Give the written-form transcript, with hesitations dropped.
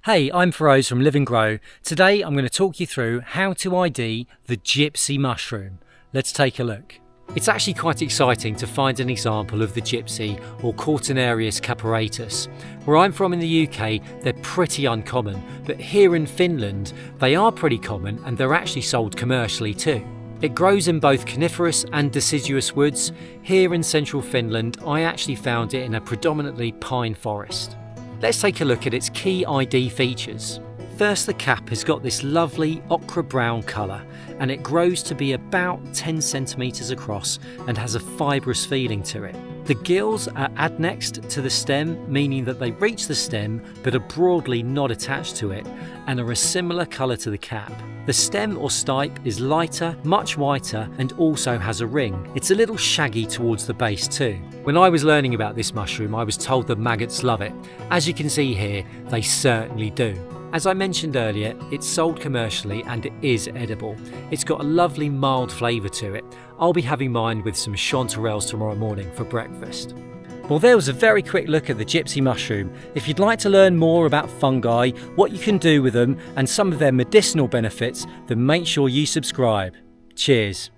Hey, I'm Feroz from Live and Grow. Today I'm going to talk you through how to ID the gypsy mushroom. Let's take a look. It's actually quite exciting to find an example of the gypsy or Cortinarius caperatus. Where I'm from in the UK, they're pretty uncommon, but here in Finland, they are pretty common and they're actually sold commercially too. It grows in both coniferous and deciduous woods. Here in central Finland, I actually found it in a predominantly pine forest. Let's take a look at its key ID features. First, the cap has got this lovely ochre brown colour and it grows to be about 10 centimetres across and has a fibrous feeling to it. The gills are adnexed to the stem, meaning that they reach the stem but are broadly not attached to it and are a similar colour to the cap. The stem or stipe is lighter, much whiter, and also has a ring. It's a little shaggy towards the base too. When I was learning about this mushroom, I was told that maggots love it. As you can see here, they certainly do. As I mentioned earlier, it's sold commercially and it is edible. It's got a lovely mild flavour to it. I'll be having mine with some chanterelles tomorrow morning for breakfast. Well, there was a very quick look at the gypsy mushroom. If you'd like to learn more about fungi, what you can do with them and some of their medicinal benefits, then make sure you subscribe. Cheers.